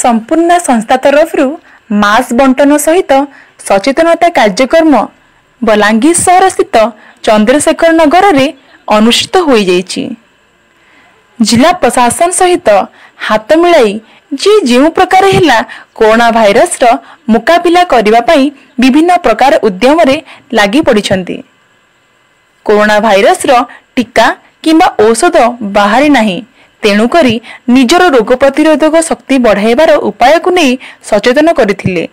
संपूर्ण संस्था तरफ मास्क बंटन सहित सचेतनता कार्यक्रम बलांगीर सहर स्थित चंद्रशेखर नगर में अनुष्ठित हो जाइछि। जिला प्रशासन सहित हाथ मिलाई जी जो प्रकार है कोरोना भाइरस रो मुकाबिला करने पाई विभिन्न प्रकार उद्यम रे लागी पड़िछंती। कोरोना भाइरस रो टीका किंबा औषध बाहरी नाही, तेणु करी निजर रोग प्रतिरोधक शक्ति बढ़ाइबार उपाय को नहीं सचेतन करथिले।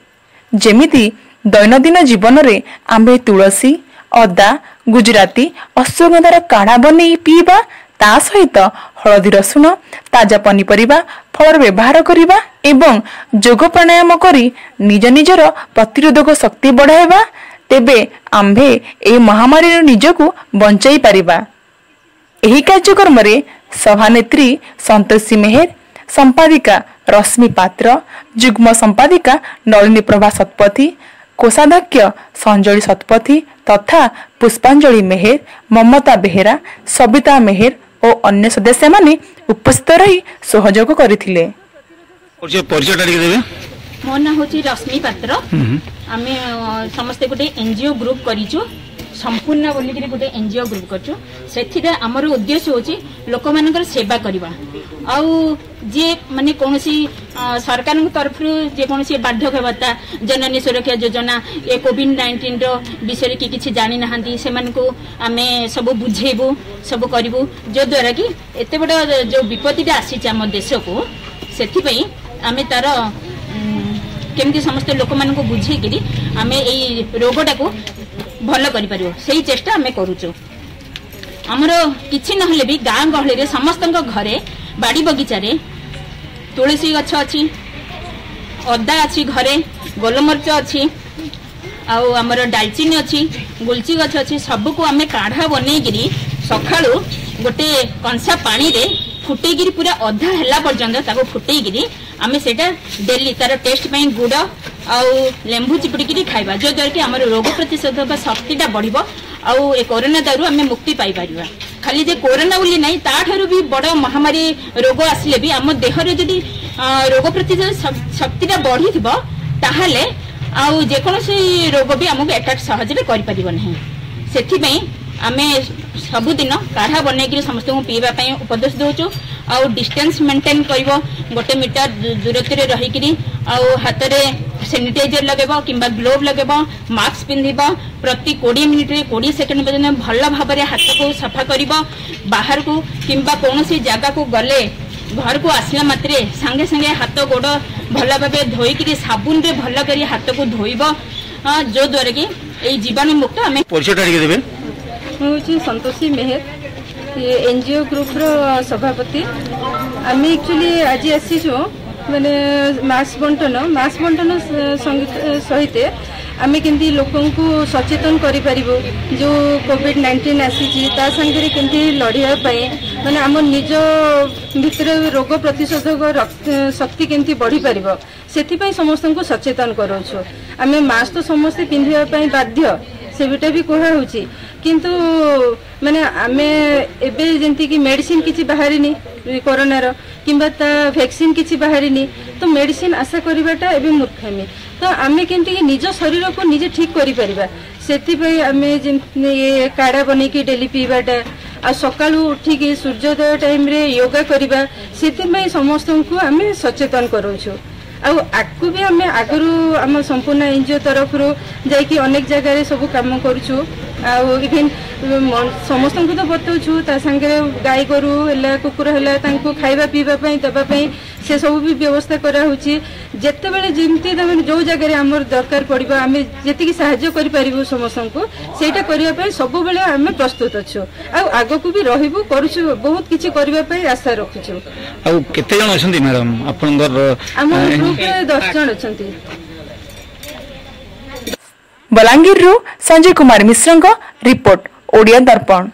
जेमिति दैनंदिन जीवन रे आंबे तुलसी, अदा, गुजराती, अश्वगंधार काढ़ा बनै पीबा, ता सहित हलदी रसुण, ताजा पनीपरिबा, फल व्यवहार करिबा एवं जोग प्राणायाम करी निज निजर प्रतिरोधक शक्ति बढ़ाइबा, तेबे आंभे ए महामारी निजको बंचाई पारिबा। एही कार्यक्रम रे सभानेत्री संतोषी मेहर, संपादिका रश्मि पात्र, जुग्म संपादिका नलिनी प्रभा शतपथी, कोषाध्यक्ष संजली शतपथी तथा पुष्पांजलि मेहर, ममता बेहेरा, सबिता मेहर और अन्य सदस्य माने उपस्थित रही सहयोग करथिले। मो ना होची रश्मि पात्र। आमे समस्त गोटे एनजीओ ग्रुप करिचो, संपूर्ण बोली गोटे एनजीओ ग्रुप करचो। सेथिरे हमर उद्देश्य होची लोक मानकर सेवा करबा। आउ जे माने कोनोसी सरकार तरफ जे कोनोसी बाध्यक भत्ता, जननी सुरक्षा योजना, ए कोविड-19 रो विषय की किछि जानि नहंती, सेमान को आमे सब बुझेबो, सब करबो, जो द्वारा कि एते बडा जो विपत्तिटा आसी हम देश को, सेथि पई आमे तार केमती समस्त लोक मान को बुझेकि आमे एई रोगटा को भल करि परियो, सेही चेष्टा आमे करूचो। हमरो किछि नहले भी गाँ गहली रे समस्त घरे बाड़ी बगीचा रे तुलसी गछ अछि, अदा अछि, घरे गोलमरच अछि, आउ हमर डालचीनी अछि, गुलची गछ अछि, सब को आमे काढ़ा बनेगिरी सखाळु गोटे कंसा पानी रे फुटेगिरी पूरा अधा हैला पर्यंत ताको फुटेगिरी आमे सेटा डेली तार टेस्ट पई गुड़ आउ लेंबू चिपुड़ी खाइबा, जो द्वारा कि हमर रोग प्रतिरोधक शक्तिटा बढ़िबो आउ ए कोरोना दारू आमे मुक्ति पाई परिबा। खाली जे कोरोना बोली नहीं, ता ठारू भी बड़ महामारी रोग आसिले भी आम देह रे जदी रोग प्रतिरोधक शक्तिटा बढ़ी थिबो ताहाले आउ जे कोनोसी रोग भी हमको अटैक सहज रे करि परिबो नहीं। सेथि पई आमे सबुदिन काढ़ा बनेगी समस्त पीवा उपदेश दौचु। आउ डिस्टेंस मेंटेन करिवो, 1 मीटर दूरत्व रे रहिकिरी आउ हाथ रे सैनिटाइजर लगेबो किंबा ग्लोव लगेबो, मास्क पिंधिबो, प्रति 20 मिनिट रे 20 सेकंड पर्यंत भल भाव रे हाथ को सफा करिवो। बाहर को किंबा कोनोसी जगह को गले घर को आसला मात्रे संगे संगे हाथ गोड़ भल भाव धोईकिरी साबुन रे भल करी हाथ को धोइबो, जो द्वारा कि ए जीवाणु मुक्त आमे परिचय देबे। हूँ संतोषी मेहर, एनजीओ ग्रुप रो सभापति। आम एक्चुअली आज आसीचु माने मास्क बंटन सहित आम केमती लोक सचेतन करिपारिबो, जो कोविड-19 आसी ता संगे केमती लड़िया माने आम निज भितर रोग प्रतिरोधक शक्ति केमती बढ़ी पारिबो, सेथिपई समस्त को सचेतन करोछु। आम मास्क तो समस्ते पिंधिबा पई बाध्य, सेटा भी कहा होची, किंतु माने आमे एबे जेंती कि मेडिसिन किछि बाहरिनी कोरोना रो किंबा ता वैक्सीन किछि बाहरिनी, तो मेडिसिन आशा करिबाटा एबे मूर्खामी। तो आमे केंती कि निज शरीर को निजे ठीक करि परिबा, सेति पई आमे ये काढ़ा बनै कि डेली पीबाटा आ सकाळु उठी कि सूर्योदय टाइम रे योगा करिबा, सेति पई समस्त को आमे सचेतन करूछु। आगु भी आम आगु आम संपूर्ण एनजीओ तरफ जाकि अनेक जगह सब कम करुचु। इवेन समस्त को तो बताऊँ, संगे गाई गोरु है कुकुर है खाଇବା पीवा देवाई से सब भी व्यवस्था कराऊँगी। जिते बड़े जमी जो जगह आम दरकार पड़ो आम जी साहाय्य कर समस्त को सेटा करने सब बेले आम प्रस्तुत अच्छु। आग को भी रही करुचु, बहुत किसी करने आशा रखुचु। आम ग्रुप 10 जन अच्छा। बलांगीर संजय कुमार मिश्र रिपोर्ट, ओडिया दर्पण।